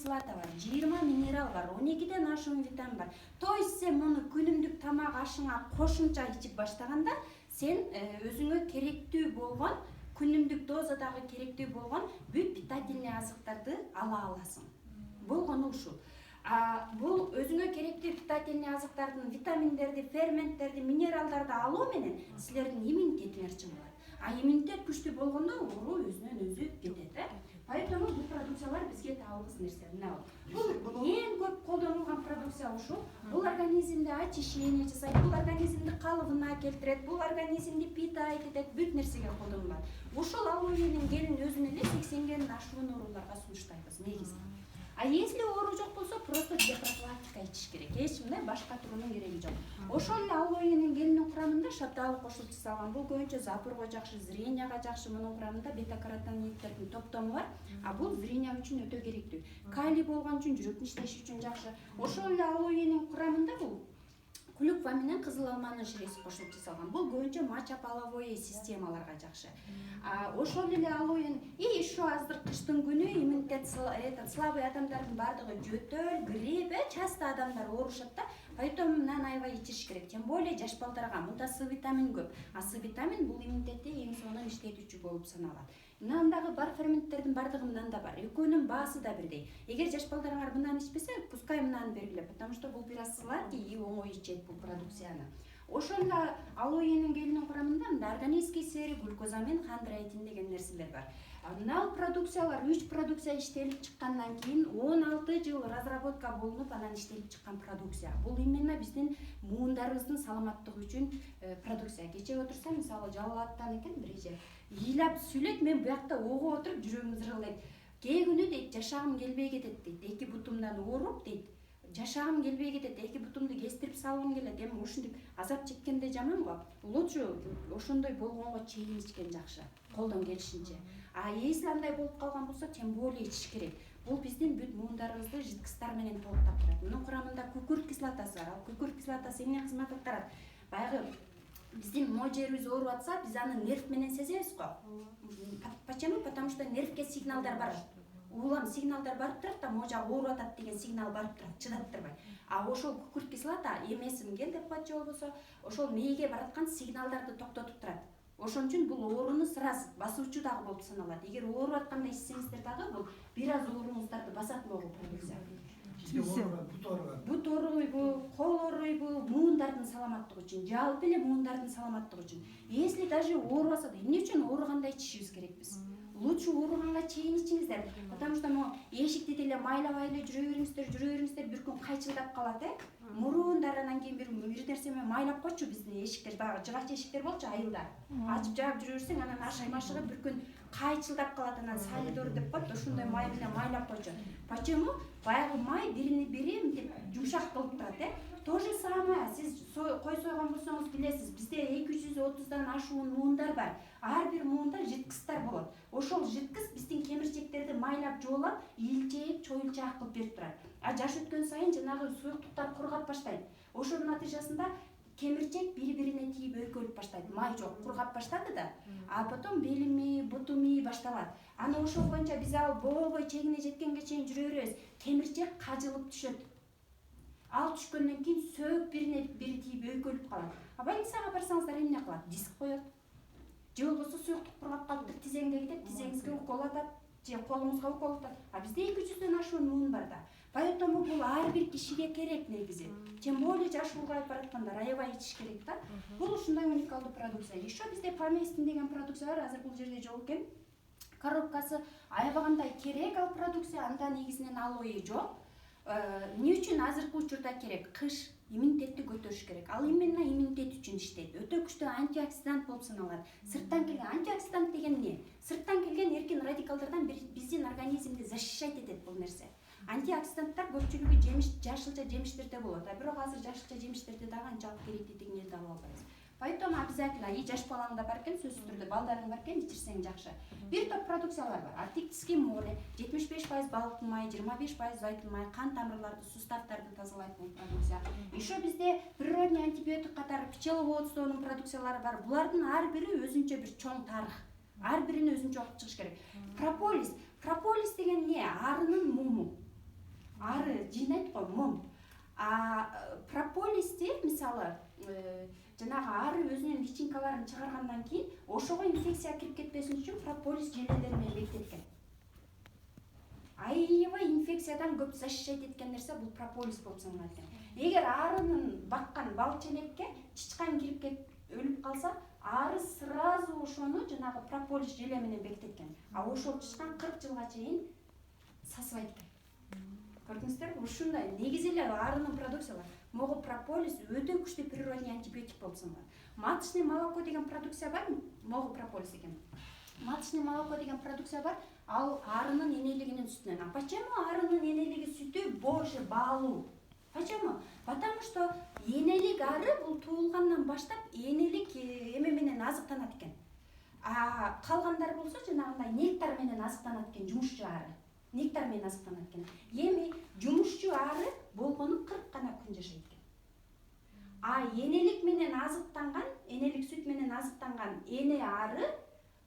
кислота бар, 20 минерал бар, 12ден ашуун витамин бар. То есть сен муну күнүмдүк тамак ашыңа кошумча ичип баштаганда сен өзүңө керектүү болгон күнүмдүк дозадагы керектүү болгон бүт питательный азыктарды ала аласың. Болгону ушул. Бул өзүңө керектүү питательный азыктардын, витаминдерди, ферменттерди, минералдарды алуу менен силердин иммунитетиңер чыңалат. Иммунитет күчтүү болгондо оору өзүнөн өзү кетет. Поэтому бул продукциялар бизге табылгыс нерсе. Бул эң көп колдонулган продукция ушул. Бул организмде очищение жасайт, бул организмди калыбына келтирет, бул организмди питайт этет, бүт нерсеге колдонулат. Ушул алоэнин гелин өзүн эле 80 ашуун ооруларга сунуштайбыз негизи. Если оору жок болсо, просто депрофилактика ичиш керек. Эч мындай башка туруунун кереги жок. Ошол эле алоэнин гелинин курамында шапталык кошулуп жасалган. Бул көбүнчө запорго жакшы, зренияга жакшы. Мунун курамында бета-каротиноидтердин топтому бар. Бул зрения үчүн өтө керектүү. Калий болгон үчүн, жүрөктүн иштеши үчүн жакшы. Ошол эле алоэнин курамында бул клюква менен кызыл алманын ширеси кошулуп жасалган. Бул көбүнчө мочеполовой системаларга жакшы. Ошол эле алоэн еще азыр кыштын күнү иммунитет слабый адамдардын бардыгы жөтөл, грипп, часто адамдар оорушат да. Поэтому мындан аябай ичиш керек. Тем более жаш балдарга мында С витамин көп. С витамин бул иммунитетти эң сонун иштетүүчү болуп саналат. Мындагы бар ферменттердин бардыгы мында бар. Экөөнүн баасы да бирдей. Эгер жаш балдарыңар мындан ичпесе, пускай мындан бергиле, потому что бул бир аз сладкий и оңой ичет бул продукцияны. Ошол эле алоэнин гелинин курамында мында органический сери, глюкозамин, хондроитин деген нерселер бар. Мына продукциялар 3 продукция иштелип чыккандан кийин 16 жыл разработка болуп анан иштелип чыккан продукция. Бул именно биздин муундарыбыздын саламаттыгы үчүн продукция. Кече отурсам, мисалы Жалалаттан экен бирже ыйлап сүйлөйт, мен буякта ого отуруп жүрөгүм зырылдайт. Кээ күнү дейт, жашагым келбей кетет дейт. Эки бутумдан ооруп дейт. Жашагым келбей кетет, эки бутумду кестирип салгым келет. Эми ушинтип азап чеккенде жаман го. Лучше ошондой болгонго чейин ичкен жакшы. Колдон келишинче. Если андай болуп калган болсо, тем более ичиш керек. Бул биздин бүт муундарыбызды жидкыстар менен толуктап турат. Мунун курамында күкүрт кислотасы бар. Күкүрт кислотасы эмне кызмат атат? Баягы биздин мо жерибиз ооруп атса, биз аны нерв менен сезебиз го. Почему? Потому что нервге сигналдар бар. Улам сигналдар барып турат да, мо жак ооруп атат деген сигнал барып турат, чыдап турбай. Ошол күкүрт кислота эмесин ген деп коет же болбосо, ошол мээге бараткан сигналдарды токтотуп турат. Ошон үчүн бул ооруну сырас басуучу дагы болуп саналат. Эгер ооруп атканда ичсеңиздер дагы бул бир аз ооруңуздарды басат могу продукция. Бут ооруйбу, кол ооруйбу, муундардын саламаттыгы үчүн, жалпы эле муундардын саламаттыгы үчүн. Если даже оорубаса да, эмне үчүн ооруганда ичишибиз керек биз? Лучше ооруганга чейин ичиңиздер, потому что мо эшикти деле майлабай эле жүрө бериңиздер, бир күн кайчылдап калат, мурундар анан кийин бир нерсе менен майлап койчу биздин эшиктер, баягы жыгач эшиктер болчу, айылдар. Ачып жаап жүрө берсең, анан ашыгып бир күн кайчылдап калат, анан салидор деп коет, ошондой май менен майлап койчу. Почему? Баягы май бири мынтип жумшак болуп турат, То же самое, сиз кой сойгон болсоңуз билесиз, бизде 230дан ашуун муундар бар. Ар бир муунда жидкыстар болот. Ошол жидкыс биздин кемирчектерди майлап жоолап, илчейип, чоюлчаак кылып берип турат. Жаш өткөн сайын жанагы суюктуктар кургап баштайт. Ошонун натыйжасында кемирчек бири-бирине тийип өйкөлүп баштайт. Май жок, кургап баштады да. Потом белими, бутуми башталат. Аны ошол боюнча биз ал болбой чегине жеткенге чейин жүрө беребиз. Кемирчек кажылып түшөт. Ал түшкөндөн кийин сөөк бири тийип өйкөлүп калат. Больницага барсаңыздар эмне кылат? Диск коет. Же болбосо суюктук кургап калыптыр, тизеңге кетет, тизеңизге укол атат, же колуңузга укол атат. Бизде 200дөн ашуун муун бар да. Поэтому бул ар бир кишиге керек негизи. Тем более жаш улгайып бараткандар аябай ичиш керек да. Бул ушундай уникалдуу продукция. Еще бизде Поместин деген продукция бар, азыр бул жерде жок экен. Коробкасы аябагандай керек ал продукция, анда негизинен алоэ жок. Эмне үчүн азыркы учурда керек? Кыш иммунитетти көтөрүш керек. Ал именно иммунитет үчүн иштейт. Өтө күчтүү антиоксидант болуп саналат. Сырттан келген антиоксидант деген эмне? Сырттан келген эркин радикалдардан биздин организмди защищать этет бул нерсе. Антиоксиданттар көпчүлүгү жашылча жемиштерде болот. Бирок азыр жашылча жемиштерде дагы анчалык керектүүлүгүн эле таба албайбыз. Поэтому обязательно жаш балаңда бар экен, сөзсүз түрдө балдарың бар экен, ичирсең жакшы. Бир топ продукциялар бар. Артиктический море, 75% балыктын майы, 25% зайтын майы, кан тамырларды, суставтарды тазалайт бул продукция. Еще бизде природный антибиотик катары пчеловодствонун продукциялары бар. Булардын ар бири өзүнчө бир чоң тарых. Ар бирин өзүнчө окуп чыгыш керек. Прополис деген эмне? Арынын муму. жыйнайт го мом. Прополисти мисалы жанагы ары өзүнүн личинкаларын чыгаргандан кийин ошого инфекция кирип кетпесин үчүн прополис желелери менен бекитилген. Аябай инфекциядан көп защищать эткен нерсе бул прополис болуп саналат экен. Эгер арынын баккан бал челекке чычкан кирип өлүп калса, ары сразу ошону жанагы прополис желе менен бекитет. А ошол чычкан 40 жылга чейин сасыбайт экен. Көрдүңүздөрбү? Ушундай негизи эле арынын продукциялары. Могу прополис өтө күчтүү природный антибиотик болуп саналат. Маточное молоко деген продукция бар, могу прополис экен. Маточное молоко деген продукция бар, ал арынын энелигинин сүтүнөн. А почему арынын энелиги сүтү больше баалуу? Почему? Потому что энелик ары бул туулгандан баштап энелик эме менен азыктанат экен. А калгандар болсо жанагындай нектар менен азыктанат экен, жумушчу ары. Нектар менен азыктанат экен. Эми жумушчу ары болгону 40 гана күн жашайт экен. А энелик менен азыктанган, энелик сүт менен азыктанган эне ары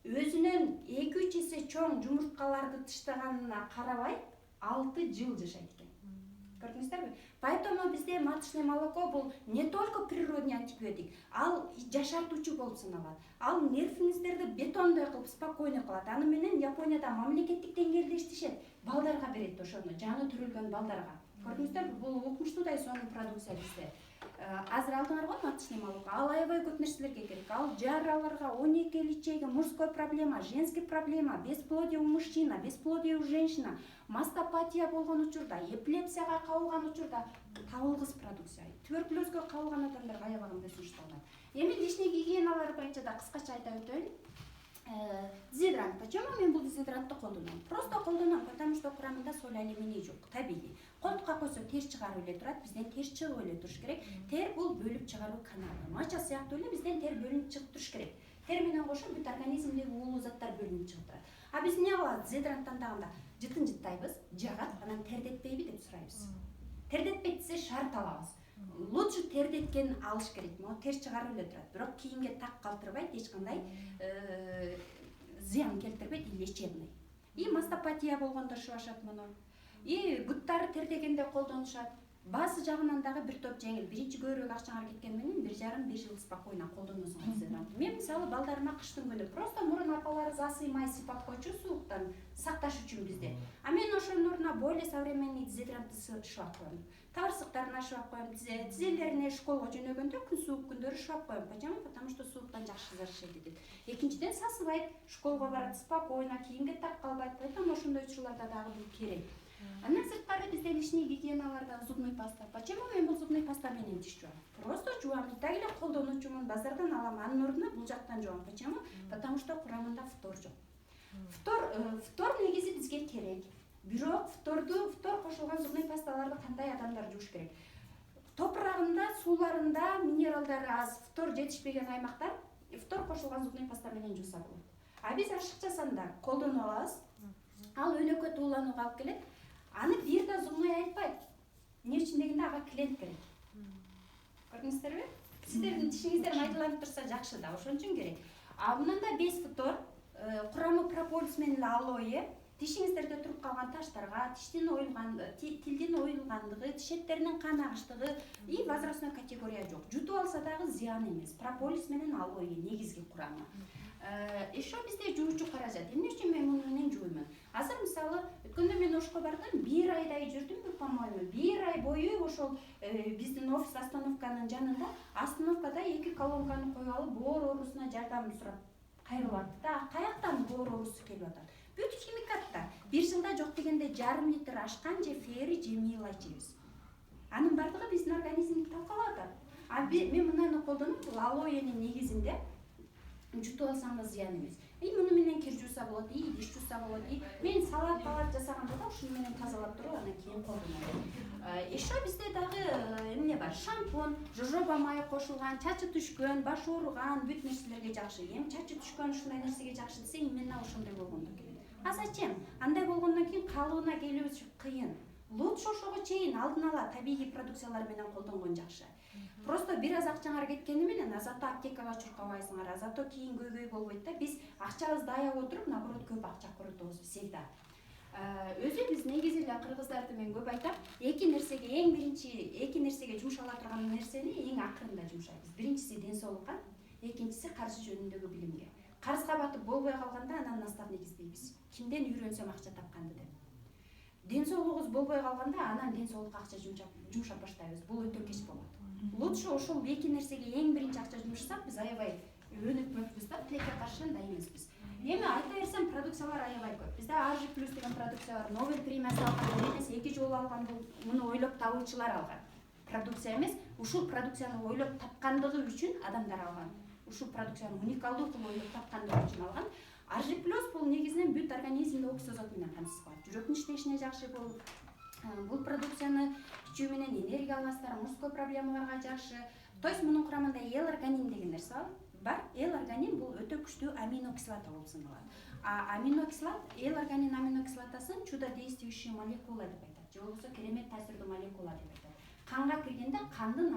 өзүнөн 2-3 эсе чоң жумурткаларды тыштаганына карабай 6 жыл жашайт экен. Көрдүңүздөрбү? Поэтому бизде маточное молоко бул не только природный антибиотик, ал жашартуучу болуп саналат. Ал нервиңиздерди бетондой кылып, спокойно кылат. Аны менен Японияда мамлекеттик деңгээлде иштешет. Балдарга берет ошону, жаны түрүлгөн балдарга. Көрдүңүздөрбү? Бул укмуштуудай сонун продукция бизде. Азыр алдыңар го маточное молоко. Ал аябай көп нерселерге керек. Ал жараларга, 12 личеге, мужской проблема, женский проблема, бесплодие у мужчина, бесплодие у женщина, мастопатия болгон учурда, эпилепсияга кабылган учурда табылгыс продукция. Туберкулезге кабылган адамдарга аябагандай сунушталат. Эми личный гигиеналары боюнча да кыскача айта өтөйүн. Дезодорант. Почему мен бул дезодорантты колдоном? Просто колдоном, потому что курамында соль алюминий жок, табигый. Колтукка койсо тез чыгарып эле турат, бизден тез чыгып эле туруш керек. Тер бул бөлүп чыгаруу каналы. Мача сыяктуу эле бизден тер бөлүнүп чыгып туруш керек. Тер менен кошо бүт организмдеги уулуу заттар бөлүнүп чыгып турат. А биз эмне кылабыз? Дезодоранттан тагында жытын жыттайбыз, жагат, анан тердетпейби деп сурайбыз. Тердетпейт десе шарт алабыз. Лучше тердеткен алыш керек. Могу тер чыгарып эле турат. Бирок кийимге так калтырбайт, эч кандай зыян келтирбейт, лечебный. И мастопатия болгондо шыбашат муну. И буттары тердегенде колдонушат. Баасы жагынан дагы бир топ жеңил. Биринчи көбүрөөк акчаңар кеткен менен 1,5-1 жыл спокойно колдоносуңар дезодорант. Мен мисалы балдарыма кыштын күнү просто мурун апалары засыймай сыйпап койчу сууктан сакташ үчүн бизде. А мен ошонун ордуна более современный дезодорантты шыбап коем. Табарсыктарына шыбап коем, тизелерине школго жөнөгөндө күн суук күндөрү шыбап коем. Почему? Потому что сууктан жакшы защищать этет. Экинчиден сасыбайт, школго барат спокойно, кийимге так калбайт. Поэтому ошондой учурларда дагы бул керек. Андан сырткары бизде личный гигиеналарда зубный паста. Почему мен бул зубный паста менен тиш жуам? Просто жуам, так эле колдонуучумун, базардан алам. Анын ордуна бул жактан жуам. Почему? Потому что курамында фтор жок. Фтор негизи бизге керек. Бирок фтор кошулган зубный пасталарды кандай адамдар жууш керек? Топурагында, сууларында минералдары аз, фтор жетишпеген аймактар фтор кошулган зубный паста менен жууса болот. А биз ашыкча санда колдонуп алабыз. Ал өнөкөт ууланууга алып келет. Аны бир да зубной айтпайт. Эмне үчүн дегенде ага клиент керек. Көрдүңүздөрбү? Сиздердин тишиңиздер майдаланып турса жакшы да, ошон үчүн керек. А мындан да без фтор, курамы прополис менен алоэ, тишиңиздерде туруп калган таштарга, тилдин оюлгандыгы, тиш эттеринин кан и возрастной категория жок. Жутуп алса дагы зыян эмес. Прополис менен алоэ негизги курамы. Еще бизде жуучу каражат. Эмне үчүн мен муну менен жууймун? Азыр мисалы, өткөндө мен ошко бардым, 1 айдай жүрдүм, по-моему, 1 ай бою ошол биздин офис остановканын жанында, остановкада 2 колонканы коюп алып, боор оорусуна жардам сурап кайрылып атты да, каяктан боор оорусу келип атат? Бүт химикатта 1 жылда жок дегенде 1,5 литр ашкан же фери же мыйлай жейбиз. Анын бардыгы биздин организмди талкалап атат. А мен мынаны колдонуп, бул алоэнин негизинде жутуп алсам да зыян эмес. Муну менен кир жууса болот, диш жууса болот. Мен салат жасаганда да ушуну менен тазалап туруп, анан кийин колдоном. Еще бизде дагы эмне бар? Шампунь, жожоба майы кошулган, чачы түшкөн, баш ооруган бүт нерселерге жакшы. Эми чачы түшкөн ушундай нерсеге жакшы десе, именно ошондой болгондон кийин. А зачем? Андай болгондон кийин калыбына келүү кыйын. Лучше ошого чейин алдын ала табигый продукциялар менен колдонгон жакшы. Просто бир аз акчаңар кеткени менен азато аптекага чуркабайсыңар, азато кийин көйгөй болбойт да. Биз акчабызды аяп отуруп, наоборот көп акча коротобуз всегда. Өзү биз негизи эле кыргыздарды мен көп айтам, эки нерсеге жумшала турган нерсени эң акырында жумшайбыз. Биринчиси ден соолукка, экинчиси каржы жөнүндөгү билимге. Карызга батып болбой калганда анан настав негиздейбиз. Кимден үйрөнсөм акча тапканды деп. Ден соолугубуз болбой калганда анан ден соолукка акча жумшап баштайбыз. Бул өтө кеч болот. Лучше ошол эки нерсеге эң биринчи акча жумшасак, биз аябай өнүкмөкпүз да, тилекке каршы андай эмеспиз. Эми айта берсем, продукциялар аябай көп. Бизде AG+ деген продукция бар. Нобель премиясы алган эмес, 2 жолу алган, муну ойлоп табуучулар алган. Продукция эмес, ушул продукцияны ойлоп тапкандыгы үчүн адамдар алган. Ушул продукцияны уникалдуу кылып ойлоп тапкандыгы үчүн алган. AG+ бул негизинен бүт организмди оксизот менен камсыз кылат. Жүрөктүн иштешине жакшы болуп, бул продукцияны ичүү менен энергия аласыздар, мужской проблемаларга жакшы. То есть мунун курамында L-арганин деген нерсе бар. L-арганин бул өтө күчтүү аминокислота болуп саналат. L-арганин аминокислотасын чудодействующая молекула деп айтат. Же болбосо керемет таасирдүү молекула деп айтат. Канга киргенде кандын